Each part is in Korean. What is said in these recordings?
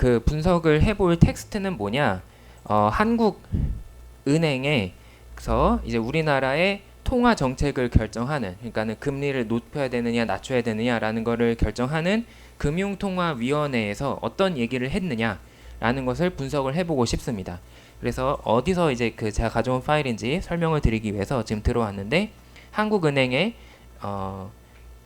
그 분석을 해볼 텍스트는 뭐냐? 한국은행에서 이제 우리나라의 통화 정책을 결정하는, 그러니까는 금리를 높여야 되느냐 낮춰야 되느냐라는 거를 결정하는 금융통화위원회에서 어떤 얘기를 했느냐라는 것을 분석을 해보고 싶습니다. 그래서 어디서 이제 그 제가 가져온 파일인지 설명을 드리기 위해서 지금 들어왔는데, 한국은행에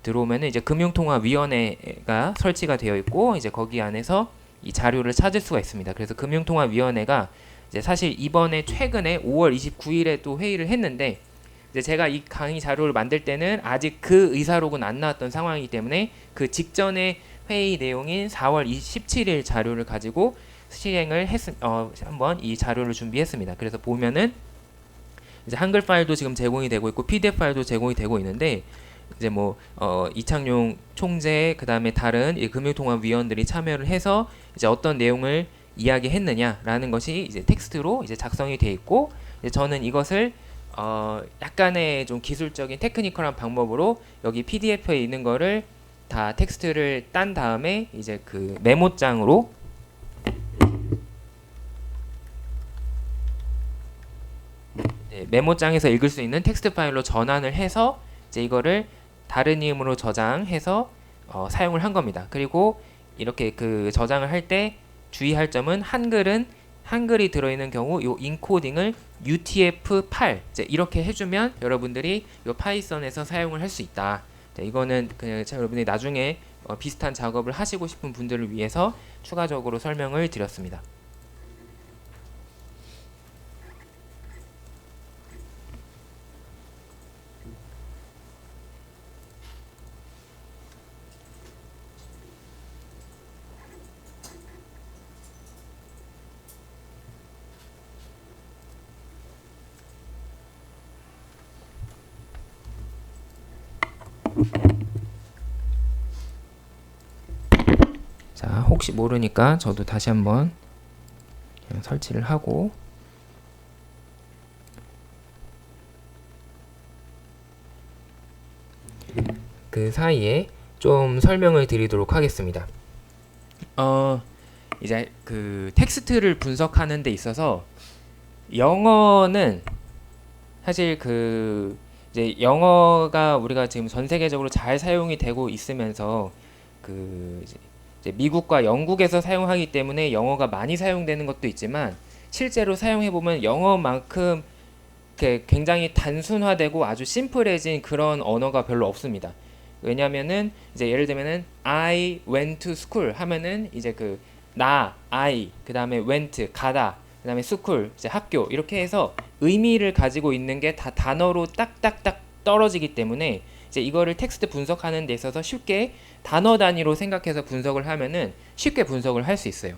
들어오면은 이제 금융통화위원회가 설치가 되어 있고, 이제 거기 안에서 이 자료를 찾을 수가 있습니다. 그래서 금융통화위원회가 이제 사실 이번에 최근에 5월 29일에 또 회의를 했는데, 이제 제가 이 강의 자료를 만들 때는 아직 그 의사록은 안 나왔던 상황이기 때문에 그 직전에 회의 내용인 4월 17일 자료를 가지고 실행을 한번 이 자료를 준비했습니다. 그래서 보면은 이제 한글 파일도 지금 제공이 되고 있고 PDF 파일도 제공이 되고 있는데, 이제 뭐 이창용 총재 그다음에 다른 금융통화위원들이 참여를 해서 이제 어떤 내용을 이야기했느냐라는 것이 이제 텍스트로 이제 작성이 돼 있고, 이제 저는 이것을 약간의 좀 기술적인 테크니컬한 방법으로 여기 PDF에 있는 거를 다 텍스트를 딴 다음에 이제 그 메모장으로 메모장에서 읽을 수 있는 텍스트 파일로 전환을 해서 이제 이거를 다른 이름으로 저장해서 사용을 한 겁니다. 그리고 이렇게 그 저장을 할 때 주의할 점은 한글이 들어있는 경우 이 인코딩을 UTF-8 이렇게 해주면 여러분들이 이 파이썬에서 사용을 할 수 있다. 이거는 그냥 여러분들이 나중에 비슷한 작업을 하시고 싶은 분들을 위해서 추가적으로 설명을 드렸습니다. 자, 혹시 모르니까 저도 다시 한번 그냥 설치를 하고, 그 사이에 좀 설명을 드리도록 하겠습니다. 이제 그 텍스트를 분석하는 데 있어서 영어는 사실 그 이제 영어가 우리가 지금 전 세계적으로 잘 사용이 되고 있으면서 그 이제 미국과 영국에서 사용하기 때문에 영어가 많이 사용되는 것도 있지만, 실제로 사용해 보면 영어만큼 굉장히 단순화되고 아주 심플해진 그런 언어가 별로 없습니다. 왜냐면은 이제 예를 들면은 I went to school 하면은 이제 그 I 그 다음에 went 가다 그 다음에 school 이제 학교 이렇게 해서 의미를 가지고 있는 게 다 단어로 딱딱딱 떨어지기 때문에 이제 이거를 텍스트 분석하는 데 있어서 쉽게 단어 단위로 생각해서 분석을 하면은 쉽게 분석을 할 수 있어요.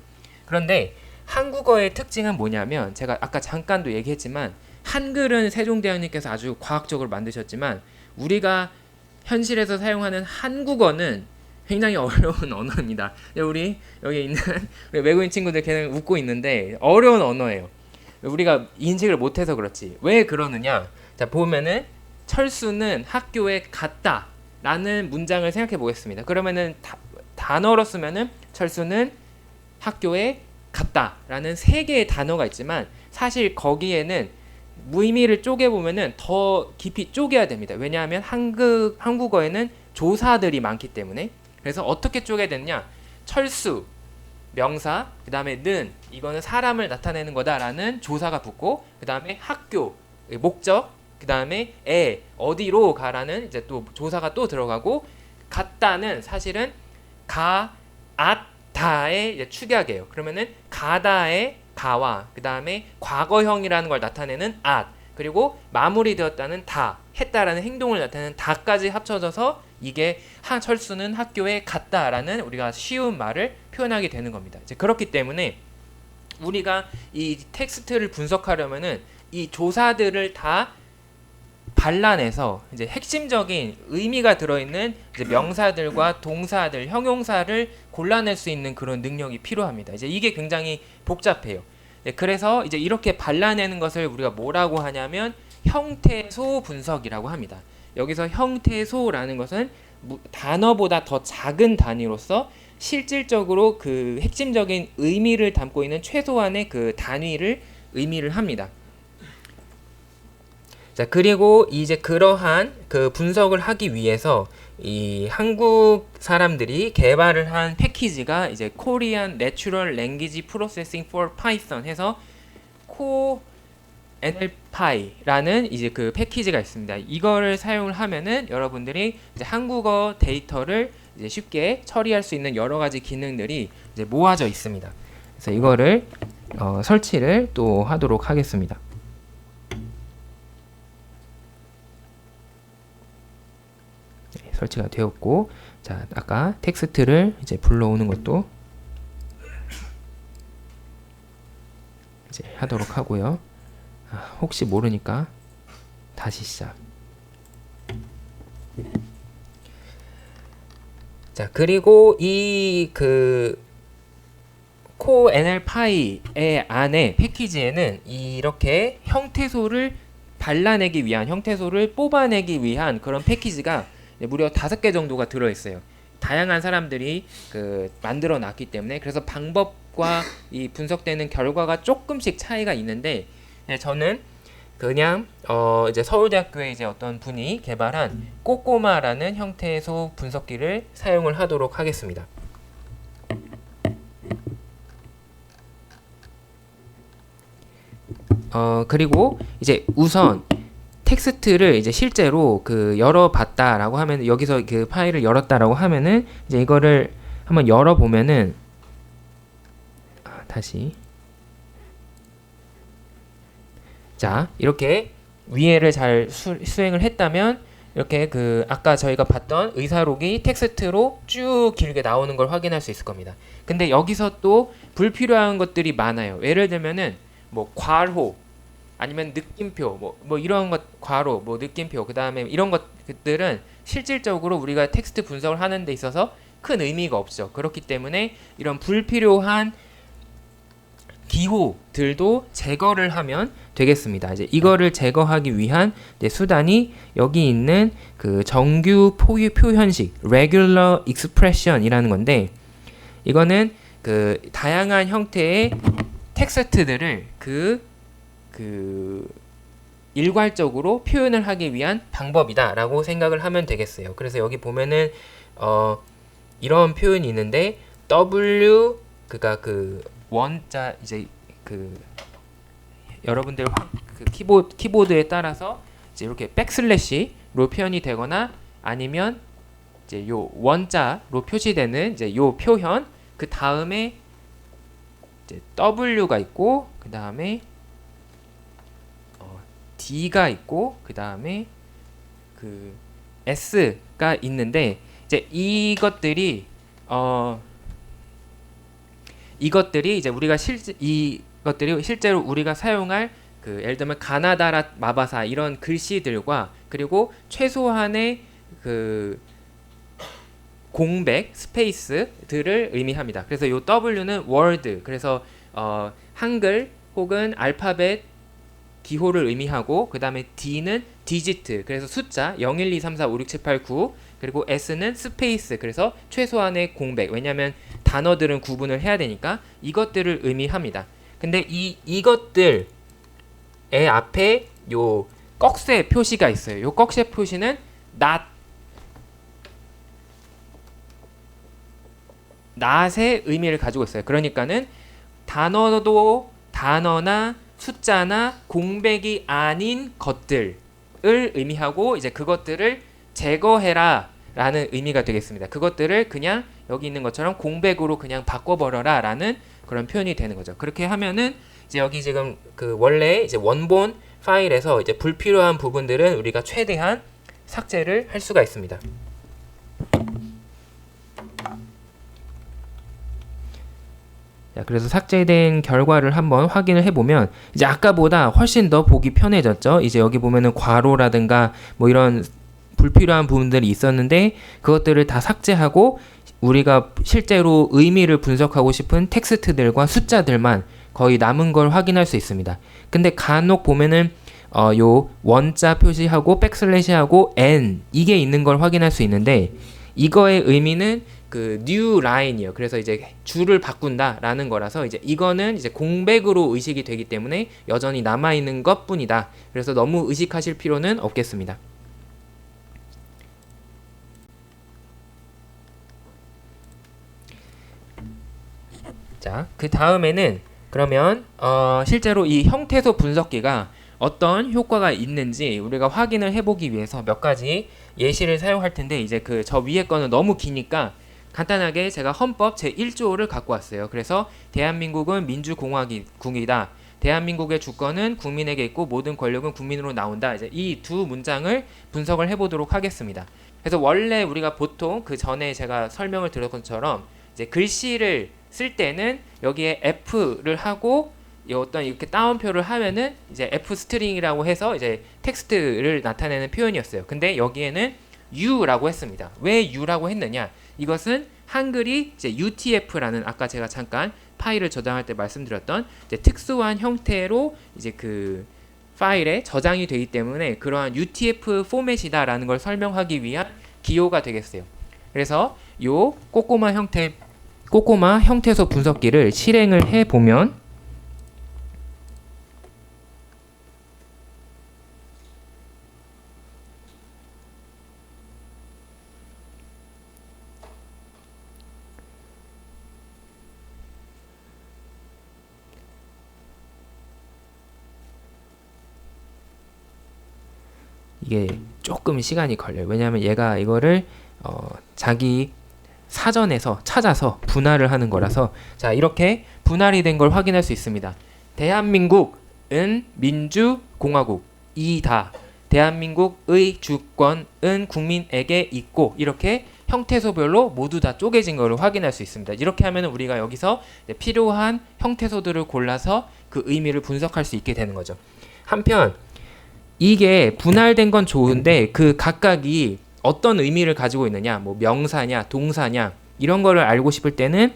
그런데 한국어의 특징은 뭐냐면, 제가 아까 잠깐도 얘기했지만 한글은 세종대왕님께서 아주 과학적으로 만드셨지만 우리가 현실에서 사용하는 한국어는 굉장히 어려운 언어입니다. 우리 여기 있는 외국인 친구들 걔는 웃고 있는데 어려운 언어예요. 우리가 인식을 못해서 그렇지. 왜 그러느냐? 자, 보면은 철수는 학교에 갔다 라는 문장을 생각해 보겠습니다. 그러면은 단어로 쓰면은 철수는 학교에 갔다 라는 3개의 단어가 있지만, 사실 거기에는 무의미를 쪼개보면은 더 깊이 쪼개야 됩니다. 왜냐하면 한국어에는 조사들이 많기 때문에. 그래서 어떻게 쪼개야 되느냐? 철수, 명사, 그 다음에 는, 이거는 사람을 나타내는 거다라는 조사가 붙고, 그 다음에 학교, 목적, 그 다음에 어디로 가라는 이제 또 조사가 또 들어가고, 갔다는 사실은 다의 이제 축약이에요. 그러면은 가다의 가와 그 다음에 과거형이라는 걸 나타내는 그리고 마무리되었다는 했다라는 행동을 나타내는 다까지 합쳐져서 이게 철수는 학교에 갔다라는 우리가 쉬운 말을 표현하게 되는 겁니다. 이제 그렇기 때문에 우리가 이 텍스트를 분석하려면은 이 조사들을 다 발라내서 이제 핵심적인 의미가 들어있는 이제 명사들과 동사들, 형용사를 골라낼 수 있는 그런 능력이 필요합니다. 이제 이게 굉장히 복잡해요. 그래서 이제 이렇게 발라내는 것을 우리가 뭐라고 하냐면 형태소 분석이라고 합니다. 여기서 형태소라는 것은 단어보다 더 작은 단위로서 실질적으로 그 핵심적인 의미를 담고 있는 최소한의 그 단위를 의미를 합니다. 자, 그리고 이제 그러한 그 분석을 하기 위해서 이 한국 사람들이 개발을 한 패키지가 이제 Korean Natural Language Processing for Python 해서 NLPy라는 이제 그 패키지가 있습니다. 이거를 사용을 하면은 여러분들이 이제 한국어 데이터를 이제 쉽게 처리할 수 있는 여러 가지 기능들이 이제 모아져 있습니다. 그래서 이거를 설치를 또 하도록 하겠습니다. 네, 설치가 되었고, 자, 아까 텍스트를 이제 불러오는 것도 이제 하도록 하고요. 혹시 모르니까 다시 시작. 자, 그리고 이 그 NLPy의 안에 패키지에는 이렇게 형태소를 발라내기 위한, 형태소를 뽑아내기 위한 그런 패키지가 무려 5개 정도가 들어있어요. 다양한 사람들이 그 만들어 놨기 때문에. 그래서 방법과 이 분석되는 결과가 조금씩 차이가 있는데, 저는 그냥 이제 서울대학교에 이제 어떤 분이 개발한 꼬꼬마라는 형태소 분석기를 사용을 하도록 하겠습니다. 그리고 이제 우선 텍스트를 이제 실제로 그 열어봤다라고 하면, 여기서 그 파일을 열었다라고 하면은 이제 이거를 한번 열어보면은, 다시, 자, 이렇게 위에를 잘 수행을 했다면 이렇게 그 아까 저희가 봤던 의사록이 텍스트로 쭉 길게 나오는 걸 확인할 수 있을 겁니다. 근데 여기서 또 불필요한 것들이 많아요. 예를 들면은 뭐 괄호 아니면 느낌표 뭐 이런 것, 괄호 뭐 느낌표, 그 다음에 이런 것들은 실질적으로 우리가 텍스트 분석을 하는 데 있어서 큰 의미가 없죠. 그렇기 때문에 이런 불필요한 기호들도 제거를 하면 되겠습니다. 이제 이거를 제거하기 위한 이제 수단이 여기 있는 그 정규 표현식 regular expression이라는 건데, 이거는 그 다양한 형태의 텍스트들을 그 일괄적으로 표현을 하기 위한 방법이다라고 생각을 하면 되겠어요. 그래서 여기 보면은 이런 표현이 있는데 W, 그니까 그 원자, 이제 그 여러분들 그 키보드에 따라서 이제 이렇게 백슬래시로 표현이 되거나 아니면 이제 요 원자로 표시되는 이제 요 표현, 그 다음에 이제 W가 있고, 그 다음에 D가 있고, 그 다음에 그 S가 있는데, 이제 이것들이 이제 우리가 이것들이 실제로 우리가 사용할 그 예를 들면 가나다라 마바사 이런 글씨들과, 그리고 최소한의 그 공백 스페이스들을 의미합니다. 그래서 요 W는 word, 그래서 한글 혹은 알파벳 기호를 의미하고, 그 다음에 D는 디지트, 그래서 숫자 0, 1, 2, 3, 4, 5, 6, 7, 8, 9, 그리고 S는 스페이스, 그래서 최소한의 공백, 왜냐하면 단어들은 구분을 해야 되니까 이것들을 의미합니다. 근데 이것들의 앞에 요 꺽쇠 표시가 있어요. 요 꺽쇠 표시는 not의 의미를 가지고 있어요. 그러니까는 단어나 숫자나 공백이 아닌 것들을 의미하고, 이제 그것들을 제거해라 라는 의미가 되겠습니다. 그것들을 그냥 여기 있는 것처럼 공백으로 그냥 바꿔버려라 라는 그런 표현이 되는 거죠. 그렇게 하면은 이제 여기 지금 그 원래 이제 원본 파일에서 이제 불필요한 부분들은 우리가 최대한 삭제를 할 수가 있습니다. 자, 그래서 삭제된 결과를 한번 확인을 해보면 이제 아까보다 훨씬 더 보기 편해졌죠. 이제 여기 보면은 괄호라든가 뭐 이런 불필요한 부분들이 있었는데 그것들을 다 삭제하고 우리가 실제로 의미를 분석하고 싶은 텍스트들과 숫자들만 거의 남은 걸 확인할 수 있습니다. 근데 간혹 보면은 요 원자 표시하고 백슬래시하고 n 이게 있는 걸 확인할 수 있는데, 이거의 의미는 그 new line이에요. 그래서 이제 줄을 바꾼다라는 거라서 이제 이거는 이제 공백으로 의식이 되기 때문에 여전히 남아 있는 것뿐이다. 그래서 너무 의식하실 필요는 없겠습니다. 자, 그 다음에는 그러면 실제로 이 형태소 분석기가 어떤 효과가 있는지 우리가 확인을 해보기 위해서 몇 가지 예시를 사용할 텐데, 이제 그 저 위에 거는 너무 기니까 간단하게 제가 헌법 제1조를 갖고 왔어요. 그래서 대한민국은 민주공화국이다. 대한민국의 주권은 국민에게 있고 모든 권력은 국민으로 나온다. 이제 이 두 문장을 분석을 해보도록 하겠습니다. 그래서 원래 우리가 보통 그 전에 제가 설명을 드렸던 것처럼 이제 글씨를 쓸 때는 여기에 F를 하고 어떤 이렇게 따옴표를 하면은 이제 F 스트링이라고 해서 이제 텍스트를 나타내는 표현이었어요. 근데 여기에는 U라고 했습니다. 왜 U라고 했느냐? 이것은 한글이 이제 UTF라는 아까 제가 잠깐 파일을 저장할 때 말씀드렸던 이제 특수한 형태로 이제 그 파일에 저장이 되기 때문에 그러한 UTF 포맷이다라는 걸 설명하기 위한 기호가 되겠어요. 그래서 요 꼬꼬마 형태소 분석기를 실행을 해 보면 이게 조금 시간이 걸려요. 왜냐하면 얘가 이거를 자기 사전에서 찾아서 분할을 하는 거라서. 자, 이렇게 분할이 된 걸 확인할 수 있습니다. 대한민국은 민주공화국이다. 대한민국의 주권은 국민에게 있고, 이렇게 형태소별로 모두 다 쪼개진 것을 확인할 수 있습니다. 이렇게 하면 우리가 여기서 필요한 형태소들을 골라서 그 의미를 분석할 수 있게 되는 거죠. 한편 이게 분할된 건 좋은데 그 각각이 어떤 의미를 가지고 있느냐, 뭐 명사냐, 동사냐 이런 거를 알고 싶을 때는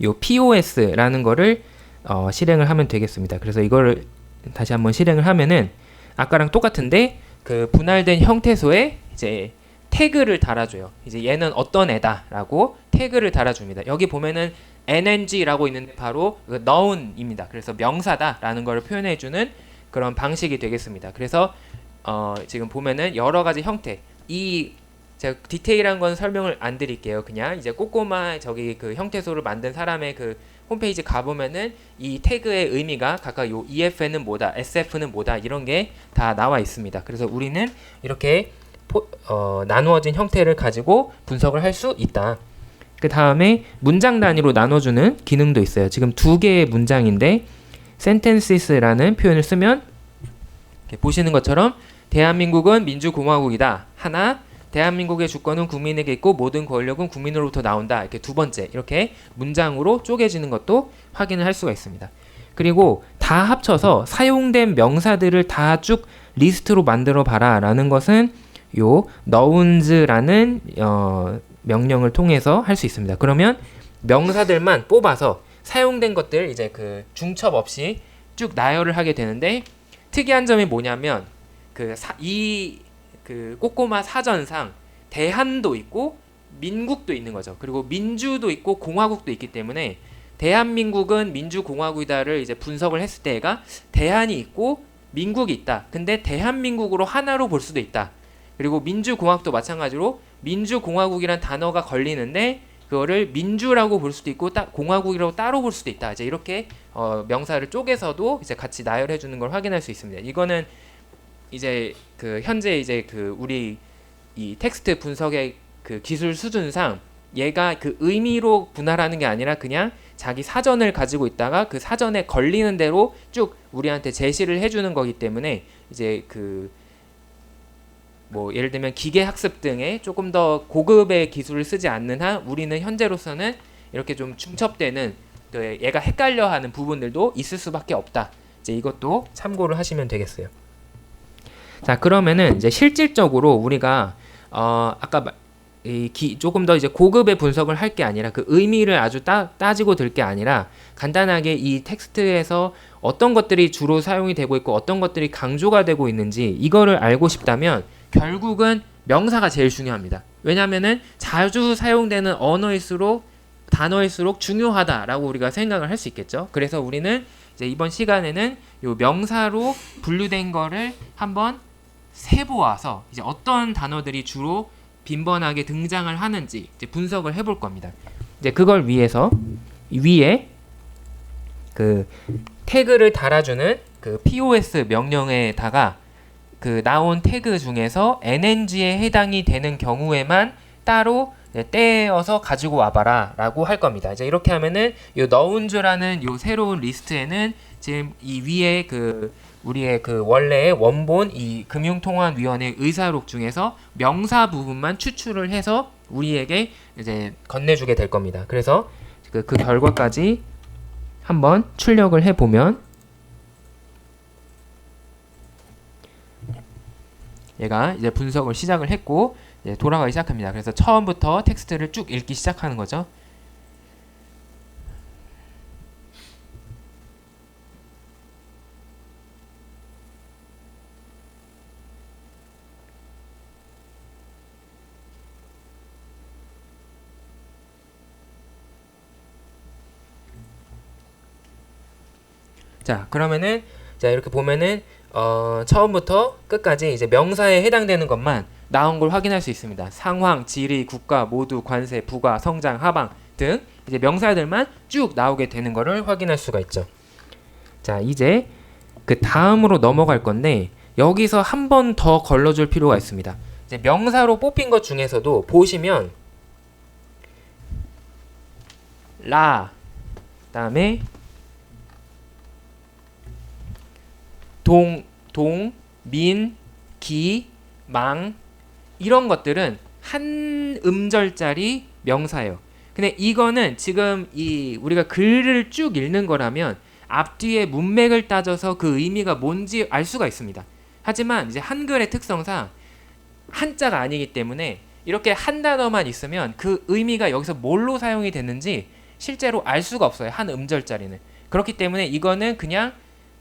요 POS라는 거를 실행을 하면 되겠습니다. 그래서 이거를 다시 한번 실행을 하면은 아까랑 똑같은데 그 분할된 형태소에 이제 태그를 달아줘요. 이제 얘는 어떤 애다라고 태그를 달아줍니다. 여기 보면은 NNG라고 있는데 바로 noun입니다. 그래서 명사다라는 걸 표현해주는 그런 방식이 되겠습니다. 그래서 지금 보면은 여러 가지 형태, 제가 디테일한 건 설명을 안 드릴게요. 그냥 이제 꼬꼬마 저기 그 형태소를 만든 사람의 그 홈페이지 가보면은 이 태그의 의미가 각각 요 EF는 뭐다, SF는 뭐다 이런 게 다 나와 있습니다. 그래서 우리는 이렇게 나누어진 형태를 가지고 분석을 할 수 있다. 그 다음에 문장 단위로 나눠주는 기능도 있어요. 지금 두 개의 문장인데 sentences라는 표현을 쓰면 보시는 것처럼 대한민국은 민주공화국이다. 하나, 대한민국의 주권은 국민에게 있고 모든 권력은 국민으로부터 나온다. 이렇게 두 번째, 이렇게 문장으로 쪼개지는 것도 확인을 할 수가 있습니다. 그리고 다 합쳐서 사용된 명사들을 다 쭉 리스트로 만들어 봐라 라는 것은 요 nouns라는 명령을 통해서 할 수 있습니다. 그러면 명사들만 뽑아서 사용된 것들 이제 그 중첩 없이 쭉 나열을 하게 되는데, 특이한 점이 뭐냐면 그 꼬꼬마 사전상 대한도 있고 민국도 있는 거죠. 그리고 민주도 있고 공화국도 있기 때문에 대한민국은 민주공화국이다를 이제 분석을 했을 때가 대한이 있고 민국이 있다. 근데 대한민국으로 하나로 볼 수도 있다. 그리고 민주공화국도 마찬가지로 민주공화국이란 단어가 걸리는데 그거를 민주라고 볼 수도 있고 공화국이라고 따로 볼 수도 있다. 이제 이렇게 명사를 쪼개서도 이제 같이 나열해 주는 걸 확인할 수 있습니다. 이거는 이제 그 현재 이제 그 우리 이 텍스트 분석의 그 기술 수준상 얘가 그 의미로 분할하는 게 아니라 그냥 자기 사전을 가지고 있다가 그 사전에 걸리는 대로 쭉 우리한테 제시를 해주는 거기 때문에 이제 그 뭐 예를 들면 기계학습 등의 조금 더 고급의 기술을 쓰지 않는 한 우리는 현재로서는 이렇게 좀 중첩되는 얘가 헷갈려하는 부분들도 있을 수밖에 없다. 이제 이것도 참고를 하시면 되겠어요. 자, 그러면은 이제 실질적으로 우리가 아까 조금 더 이제 고급의 분석을 할 게 아니라 그 의미를 아주 따지고 들 게 아니라 간단하게 이 텍스트에서 어떤 것들이 주로 사용이 되고 있고 어떤 것들이 강조가 되고 있는지 이거를 알고 싶다면 결국은 명사가 제일 중요합니다. 왜냐면은 자주 사용되는 단어일수록 중요하다라고 우리가 생각을 할 수 있겠죠. 그래서 우리는 이제 이번 시간에는 요 명사로 분류된 거를 한번 세보아서 이제 어떤 단어들이 주로 빈번하게 등장을 하는지 이제 분석을 해볼 겁니다. 이제 그걸 위해서 위에 그 태그를 달아주는 그 POS 명령에다가 그 나온 태그 중에서 NNG에 해당이 되는 경우에만 따로 떼어서 가지고 와봐라 라고 할 겁니다. 이제 이렇게 하면은 요 너운즈라는 요 새로운 리스트에는 지금 이 위에 그 우리의 그 원래의 원본 이 금융통화위원회 의사록 중에서 명사 부분만 추출을 해서 우리에게 이제 건네주게 될 겁니다. 그래서 그 결과까지 한번 출력을 해보면 얘가 이제 분석을 시작을 했고 이제 돌아가기 시작합니다. 그래서 처음부터 텍스트를 쭉 읽기 시작하는 거죠. 자, 그러면은 자 이렇게 보면은 처음부터 끝까지 이제 명사에 해당되는 것만 나온 걸 확인할 수 있습니다. 상황, 지리, 국가, 모두, 관세, 부가, 성장, 하방 등 이제 명사들만 쭉 나오게 되는 거를 확인할 수가 있죠. 자, 이제 그 다음으로 넘어갈 건데 여기서 한 번 더 걸러줄 필요가 있습니다. 이제 명사로 뽑힌 것 중에서도 보시면 그다음에 민, 기, 망 이런 것들은 한 음절짜리 명사예요. 근데 이거는 지금 우리가 글을 쭉 읽는 거라면 앞뒤의 문맥을 따져서 그 의미가 뭔지 알 수가 있습니다. 하지만 이제 한글의 특성상 한자가 아니기 때문에 이렇게 한 단어만 있으면 그 의미가 여기서 뭘로 사용이 됐는지 실제로 알 수가 없어요. 한 음절짜리는. 그렇기 때문에 이거는 그냥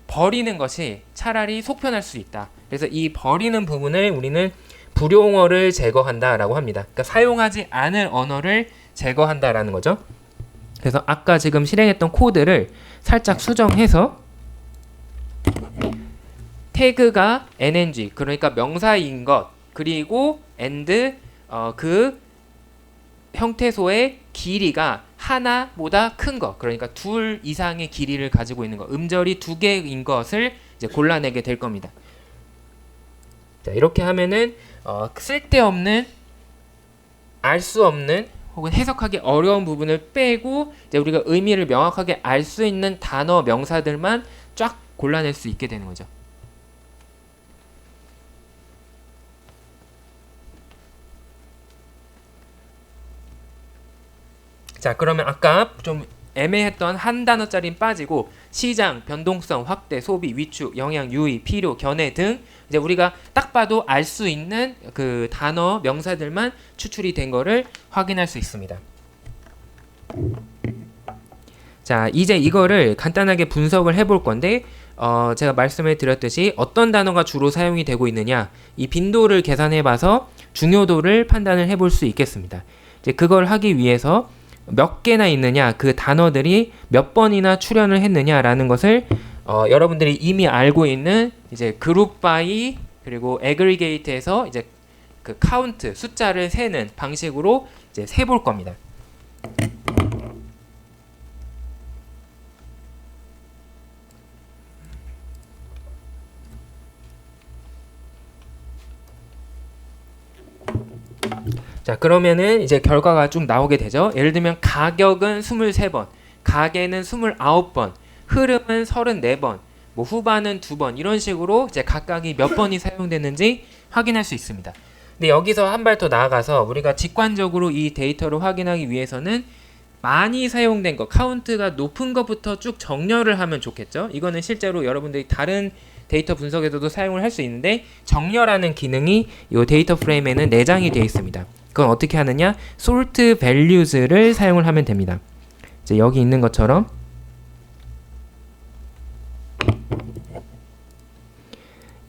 버리는 것이 차라리 속편할 수 있다. 그래서 이 버리는 부분을 우리는 불용어를 제거한다라고 합니다. 그러니까 사용하지 않을 언어를 제거한다라는 거죠. 그래서 아까 지금 실행했던 코드를 살짝 수정해서 태그가 NNG 그러니까 명사인 것 그리고 and 그 형태소의 길이가 하나보다 큰 것 그러니까 둘 이상의 길이를 가지고 있는 것 음절이 두 개인 것을 이제 골라내게 될 겁니다. 자 이렇게 하면은 쓸데없는 알 수 없는 혹은 해석하기 어려운 부분을 빼고 이제 우리가 의미를 명확하게 알 수 있는 단어 명사들만 쫙 골라낼 수 있게 되는 거죠. 자 그러면 아까 좀 애매했던 한 단어짜리는 빠지고 시장, 변동성, 확대, 소비, 위축, 영향, 유의, 필요, 견해 등 이제 우리가 딱 봐도 알 수 있는 그 단어 명사들만 추출이 된 거를 확인할 수 있습니다. 자 이제 이거를 간단하게 분석을 해볼 건데 제가 말씀을 드렸듯이 어떤 단어가 주로 사용이 되고 있느냐 이 빈도를 계산해 봐서 중요도를 판단을 해볼 수 있겠습니다. 이제 그걸 하기 위해서 몇 개나 있느냐 그 단어들이 몇 번이나 출현을 했느냐라는 것을 여러분들이 이미 알고 있는 이제 그룹 바이 그리고 애그리게이트에서 이제 그 카운트 숫자를 세는 방식으로 이제 세볼 겁니다. 자 그러면은 이제 결과가 쭉 나오게 되죠. 예를 들면 가격은 23번, 가게는 29번, 흐름은 34번, 뭐 후반은 2번 이런 식으로 이제 각각이 몇 번이 사용됐는지 확인할 수 있습니다. 근데 여기서 한 발 더 나아가서 우리가 직관적으로 이 데이터를 확인하기 위해서는 많이 사용된 것, 카운트가 높은 것부터 쭉 정렬을 하면 좋겠죠. 이거는 실제로 여러분들이 다른 데이터 분석에서도 사용을 할 수 있는데 정렬하는 기능이 이 데이터 프레임에는 내장이 되어 있습니다. 그건 어떻게 하느냐? sort values를 사용을 하면 됩니다. 이제 여기 있는 것처럼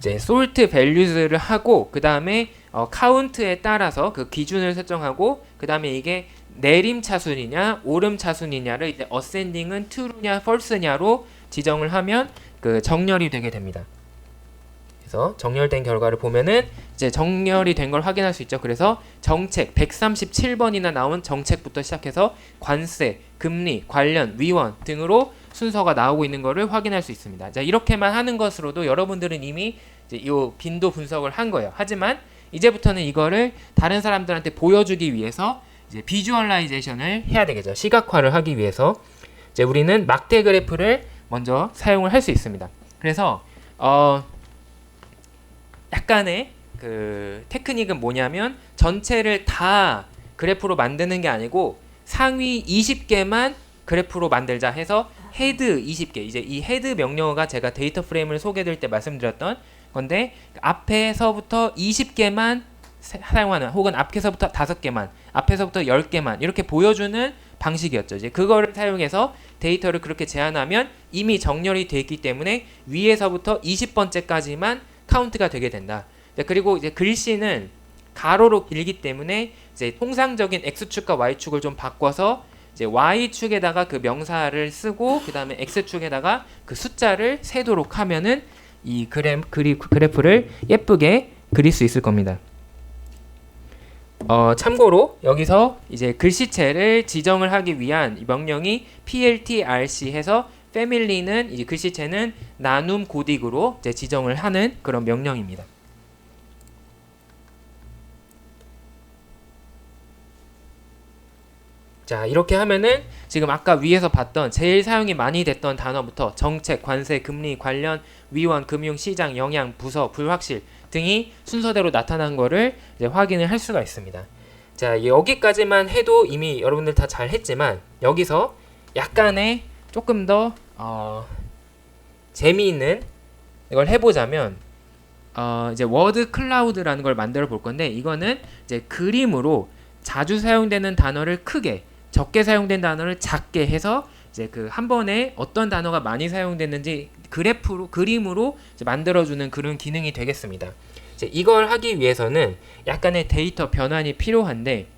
이제 sort values를 하고 그 다음에 count에 따라서 그 기준을 설정하고 그 다음에 이게 내림 차순이냐 오름 차순이냐를 이제 ascending은 true냐 false냐로 지정을 하면 그 정렬이 되게 됩니다. 그래서 정렬된 결과를 보면은 이제 정렬이 된 걸 확인할 수 있죠. 그래서 정책 137번이나 나온 정책부터 시작해서 관세, 금리, 관련, 위원 등으로 순서가 나오고 있는 것을 확인할 수 있습니다. 자, 이렇게만 하는 것으로도 여러분들은 이미 이제 이 빈도 분석을 한 거예요. 하지만 이제부터는 이거를 다른 사람들한테 보여주기 위해서 이제 비주얼라이제이션을 해야 되겠죠. 시각화를 하기 위해서 이제 우리는 막대 그래프를 먼저 사용을 할 수 있습니다. 그래서 약간의 그 테크닉은 뭐냐면 전체를 다 그래프로 만드는 게 아니고 상위 20개만 그래프로 만들자 해서 헤드 20개, 이제 이 헤드 명령어가 제가 데이터 프레임을 소개드릴 때 말씀드렸던 건데 앞에서부터 20개만 사용하는 혹은 앞에서부터 5개만, 앞에서부터 10개만 이렇게 보여주는 방식이었죠. 이제 그거를 사용해서 데이터를 그렇게 제한하면 이미 정렬이 되어 있기 때문에 위에서부터 20번째까지만 카운트가 되게 된다. 그리고 이제 글씨는 가로로 길기 때문에 이제 통상적인 x축과 y축을 좀 바꿔서 이제 y축에다가 그 명사를 쓰고 그 다음에 x축에다가 그 숫자를 세도록 하면은 이 그래프를 예쁘게 그릴 수 있을 겁니다. 참고로 여기서 이제 글씨체를 지정을 하기 위한 이 명령이 pltrc 해서 패밀리는 이제 글씨체는 나눔 고딕으로 이제 지정을 하는 그런 명령입니다. 자, 이렇게 하면은 지금 아까 위에서 봤던 제일 사용이 많이 됐던 단어부터 정책, 관세, 금리, 관련, 위원, 금융, 시장, 영향, 부서, 불확실 등이 순서대로 나타난 거를 이제 확인을 할 수가 있습니다. 자, 여기까지만 해도 이미 여러분들 다 잘 했지만 여기서 약간의 조금 더 재미있는 이걸 해보자면 이제 워드 클라우드라는 걸 만들어 볼 건데 이거는 이제 그림으로 자주 사용되는 단어를 크게 적게 사용된 단어를 작게 해서 이제 그 한 번에 어떤 단어가 많이 사용됐는지 그래프로 그림으로 이제 만들어주는 그런 기능이 되겠습니다. 이제 이걸 하기 위해서는 약간의 데이터 변환이 필요한데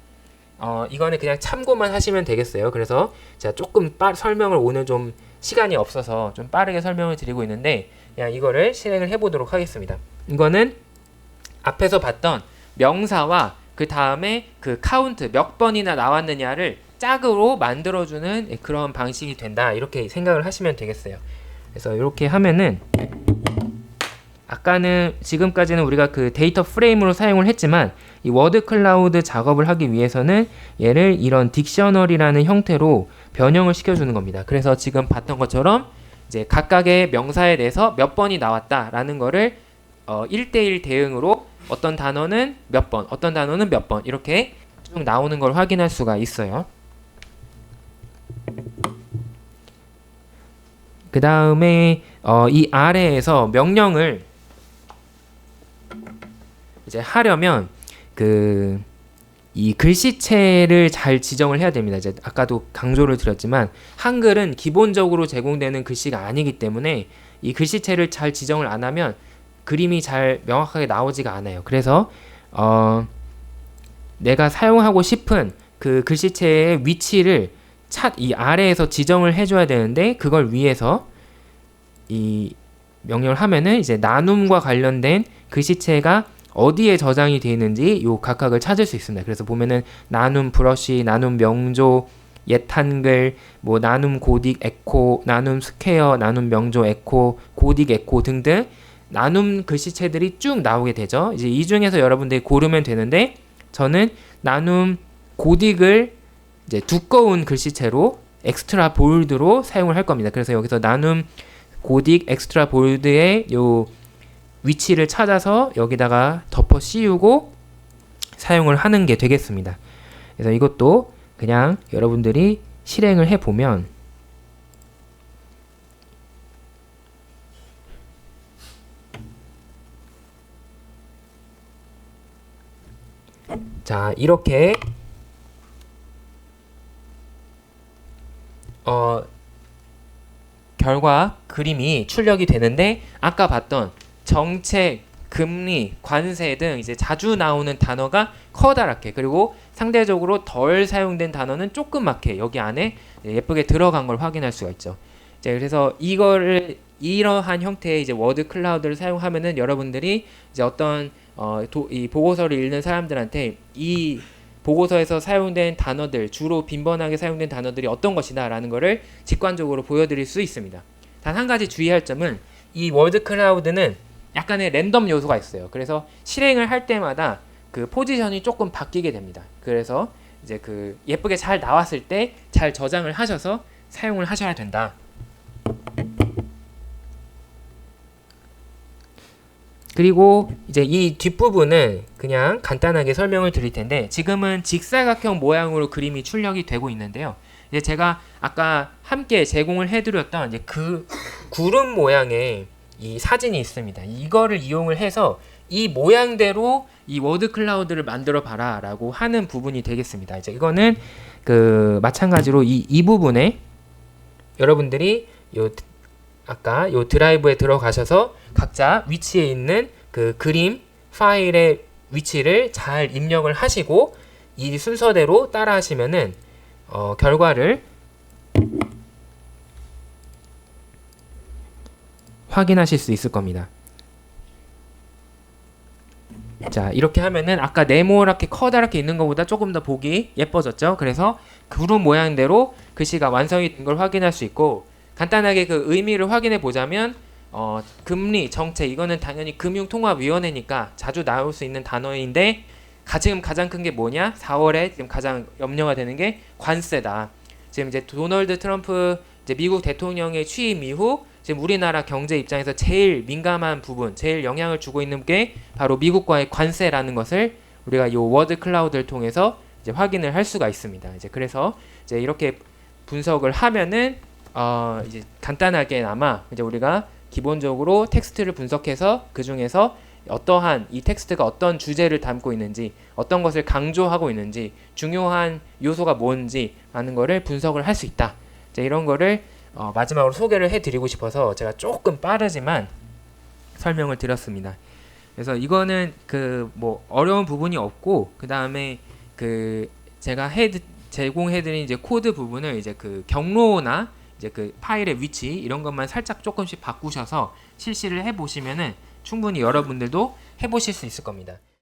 이거는 그냥 참고만 하시면 되겠어요. 그래서 제가 조금 설명을 오늘 좀 시간이 없어서 좀 빠르게 설명을 드리고 있는데 그냥 이거를 실행을 해보도록 하겠습니다. 이거는 앞에서 봤던 명사와 그 다음에 그 카운트 몇 번이나 나왔느냐를 짝으로 만들어주는 그런 방식이 된다 이렇게 생각을 하시면 되겠어요. 그래서 이렇게 하면은 아까는 지금까지는 우리가 그 데이터 프레임으로 사용을 했지만 이 워드 클라우드 작업을 하기 위해서는 얘를 이런 딕셔너리라는 형태로 변형을 시켜주는 겁니다. 그래서 지금 봤던 것처럼 이제 각각의 명사에 대해서 몇 번이 나왔다라는 거를 1대1 대응으로 어떤 단어는 몇 번, 어떤 단어는 몇 번 이렇게 쭉 나오는 걸 확인할 수가 있어요. 그 다음에 이 아래에서 명령을 이제 하려면 이 글씨체를 잘 지정을 해야 됩니다. 이제 아까도 강조를 드렸지만 한글은 기본적으로 제공되는 글씨가 아니기 때문에 이 글씨체를 잘 지정을 안 하면 그림이 잘 명확하게 나오지가 않아요. 그래서 내가 사용하고 싶은 그 글씨체의 위치를 이 아래에서 지정을 해줘야 되는데 그걸 위해서 이 명령을 하면은 이제 나눔과 관련된 글씨체가 어디에 저장이 되어 있는지 요 각각을 찾을 수 있습니다. 그래서 보면은 나눔 브러쉬, 나눔 명조, 옛 한글, 뭐 나눔 고딕 에코, 나눔 스퀘어, 나눔 명조 에코, 고딕 에코 등등 나눔 글씨체들이 쭉 나오게 되죠. 이제 이 중에서 여러분들이 고르면 되는데 저는 나눔 고딕을 이제 두꺼운 글씨체로 엑스트라 볼드로 사용을 할 겁니다. 그래서 여기서 나눔 고딕 엑스트라 볼드의 요 위치를 찾아서 여기다가 덮어 씌우고 사용을 하는 게 되겠습니다. 그래서 이것도 그냥 여러분들이 실행을 해보면 자, 이렇게 결과 그림이 출력이 되는데 아까 봤던 정책, 금리, 관세 등 이제 자주 나오는 단어가 커다랗게, 그리고 상대적으로 덜 사용된 단어는 조그맣게 여기 안에 예쁘게 들어간 걸 확인할 수가 있죠. 이제 그래서 이거를 이러한 형태의 이제 워드 클라우드를 사용하면은 여러분들이 이제 어떤 이 보고서를 읽는 사람들한테 이 보고서에서 사용된 단어들, 주로 빈번하게 사용된 단어들이 어떤 것이다라는 것을 직관적으로 보여드릴 수 있습니다. 단 한 가지 주의할 점은 이 워드 클라우드는 약간의 랜덤 요소가 있어요. 그래서 실행을 할 때마다 그 포지션이 조금 바뀌게 됩니다. 그래서 이제 그 예쁘게 잘 나왔을 때 잘 저장을 하셔서 사용을 하셔야 된다. 그리고 이제 이 뒷부분은 그냥 간단하게 설명을 드릴 텐데, 지금은 직사각형 모양으로 그림이 출력이 되고 있는데요. 이제 제가 아까 함께 제공을 해드렸던 이제 그 구름 모양의 이 사진이 있습니다. 이거를 이용을 해서 이 모양대로 이 워드 클라우드를 만들어 봐라 라고 하는 부분이 되겠습니다. 이제 이거는 그 마찬가지로 이 부분에 여러분들이 아까 요 드라이브에 들어가셔서 각자 위치에 있는 그 그림 파일의 위치를 잘 입력을 하시고 이 순서대로 따라 하시면은 결과를 확인하실 수 있을 겁니다. 자, 이렇게 하면은 아까 네모렇게 커다랗게 있는 것보다 조금 더 보기 예뻐졌죠. 그래서 구름 모양대로 글씨가 완성이 된 걸 확인할 수 있고, 간단하게 그 의미를 확인해 보자면 금리, 정책, 이거는 당연히 금융통화위원회니까 자주 나올 수 있는 단어인데, 지금 가장 큰 게 뭐냐? 4월에 지금 가장 염려가 되는 게 관세다. 지금 이제 도널드 트럼프 이제 미국 대통령의 취임 이후 지금 우리나라 경제 입장에서 제일 민감한 부분, 제일 영향을 주고 있는 게 바로 미국과의 관세라는 것을 우리가 이 워드 클라우드를 통해서 이제 확인을 할 수가 있습니다. 이제 그래서 이제 이렇게 분석을 하면은 이제 간단하게나마 이제 우리가 기본적으로 텍스트를 분석해서 그 중에서 어떠한 이 텍스트가 어떤 주제를 담고 있는지, 어떤 것을 강조하고 있는지, 중요한 요소가 뭔지 하는 거를 분석을 할 수 있다. 이제 이런 거를 마지막으로 소개를 해드리고 싶어서 제가 조금 빠르지만 설명을 드렸습니다. 그래서 이거는 그 뭐 어려운 부분이 없고, 그 다음에 그 제가 제공해드린 이제 코드 부분을 이제 그 경로나 이제 그 파일의 위치 이런 것만 살짝 조금씩 바꾸셔서 실시를 해보시면은 충분히 여러분들도 해보실 수 있을 겁니다.